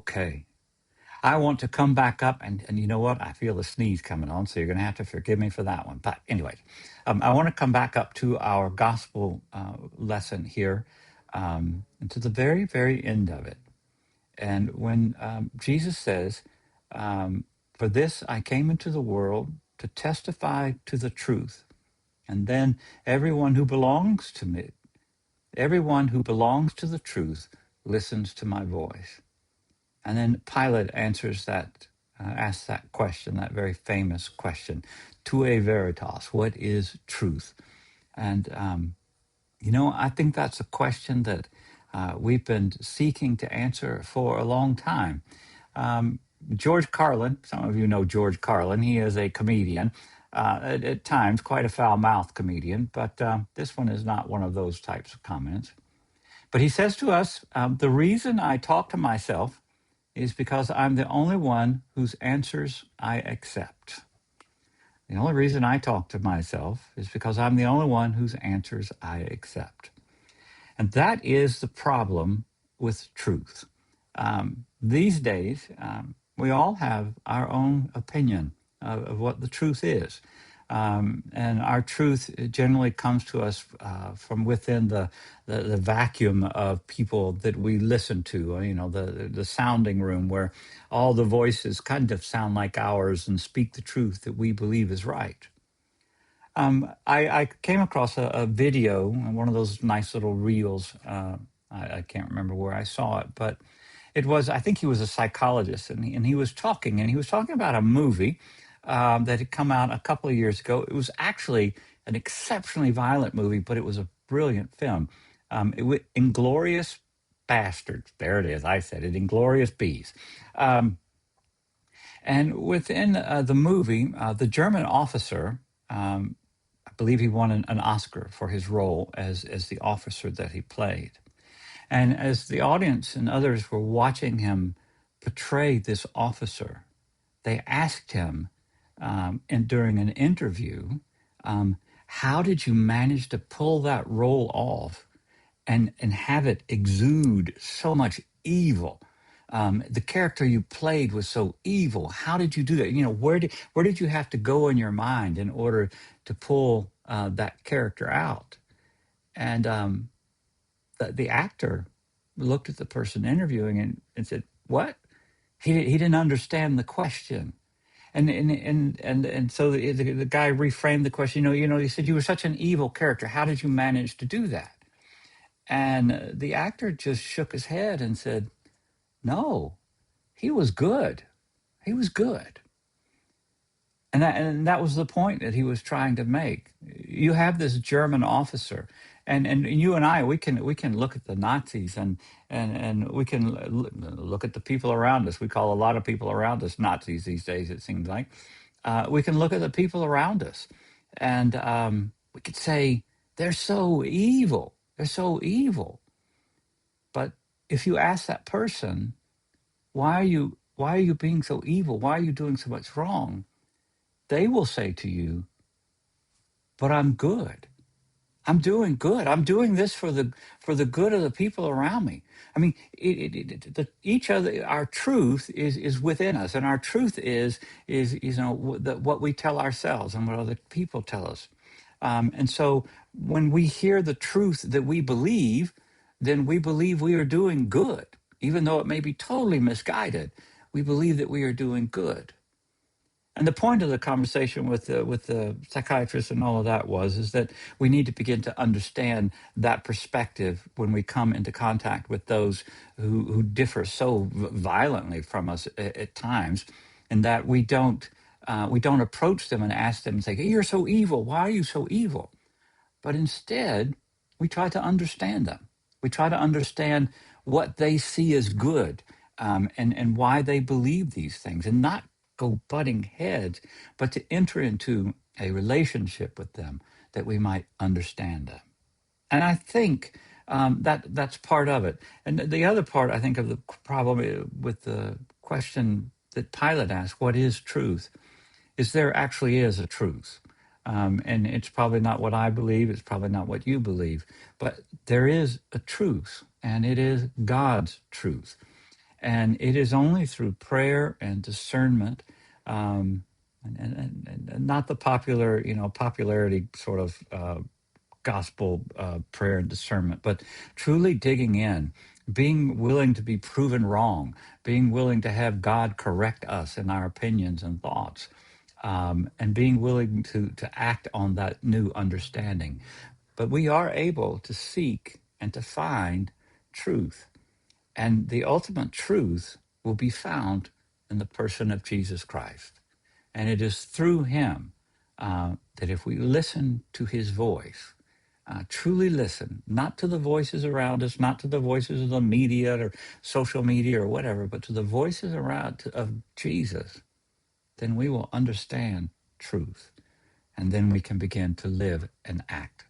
Okay. I want to come back up, and you know what? I feel a sneeze coming on, so you're going to have to forgive me for that one. But, anyways, I want to come back up to our gospel lesson here and to the very, very end of it. And when Jesus says, For this I came into the world to testify to the truth. And then everyone who belongs to me, everyone who belongs to the truth listens to my voice. And then Pilate answers that, asks that question, that very famous question, "Tue veritas," what is truth? And, I think that's a question that we've been seeking to answer for a long time. Um, George Carlin, some of you know George Carlin, he is a comedian, at times quite a foul-mouthed comedian, but this one is not one of those types of comments. But he says to us, the reason I talk to myself is because I'm the only one whose answers I accept. The only reason I talk to myself is because I'm the only one whose answers I accept. And that is the problem with truth. These days, we all have our own opinion of what the truth is. And our truth generally comes to us from within the vacuum of people that we listen to, the sounding room where all the voices kind of sound like ours and speak the truth that we believe is right. I came across a video, one of those nice little reels. I can't remember where I saw it, but it was, I think he was a psychologist, and he was talking, about a movie that had come out a couple of years ago. It was actually an exceptionally violent movie, but it was a brilliant film. Inglorious Bastards. There it is. I said it. Inglorious Bees. Um, and within the movie, the German officer, I believe he won an Oscar for his role as the officer that he played. And as the audience and others were watching him portray this officer, they asked him, and during an interview, how did you manage to pull that role off and have it exude so much evil? The character you played was so evil. How did you do that? Where did you have to go in your mind in order to pull that character out? And the actor looked at the person interviewing and said, "What?" He didn't understand the question. And so the guy reframed the question. He said, "You were such an evil character. How did you manage to do that?" And the actor just shook his head and said, "No, he was good. He was good." And that was the point that he was trying to make. You have this German officer, and you and I, we can look at the Nazis, and we can look at the people around us. We call a lot of people around us Nazis these days, it seems like. We can look at the people around us, and we could say they're so evil. They're so evil. But if you ask that person, why are you being so evil? Why are you doing so much wrong? They will say to you, "But I'm good. I'm doing good. I'm doing this for the good of the people around me." I mean, each other, our truth is within us, and our truth is what we tell ourselves and what other people tell us. And so, when we hear the truth that we believe, then we believe we are doing good, even though it may be totally misguided. We believe that we are doing good. And the point of the conversation with the psychiatrist and all of that is that we need to begin to understand that perspective when we come into contact with those who differ so violently from us at times, and that we don't approach them and ask them and say, "Hey, you're so evil. Why are you so evil?" But instead, we try to understand them. We try to understand what they see as good, and why they believe these things, and not go butting heads, but to enter into a relationship with them that we might understand them. And I think that's part of it. And the other part, I think, of the problem with the question that Pilate asked, "What is truth?" is there actually is a truth. And it's probably not what I believe, it's probably not what you believe, but there is a truth, and it is God's truth. And it is only through prayer and discernment, um, and not the popular, popularity sort of gospel prayer and discernment, but truly digging in, being willing to be proven wrong, being willing to have God correct us in our opinions and thoughts, and being willing to act on that new understanding. But we are able to seek and to find truth. And the ultimate truth will be found in the person of Jesus Christ. And it is through him that if we listen to his voice, truly listen, not to the voices around us, not to the voices of the media or social media or whatever, but to the voices around of Jesus, then we will understand truth. And then we can begin to live and act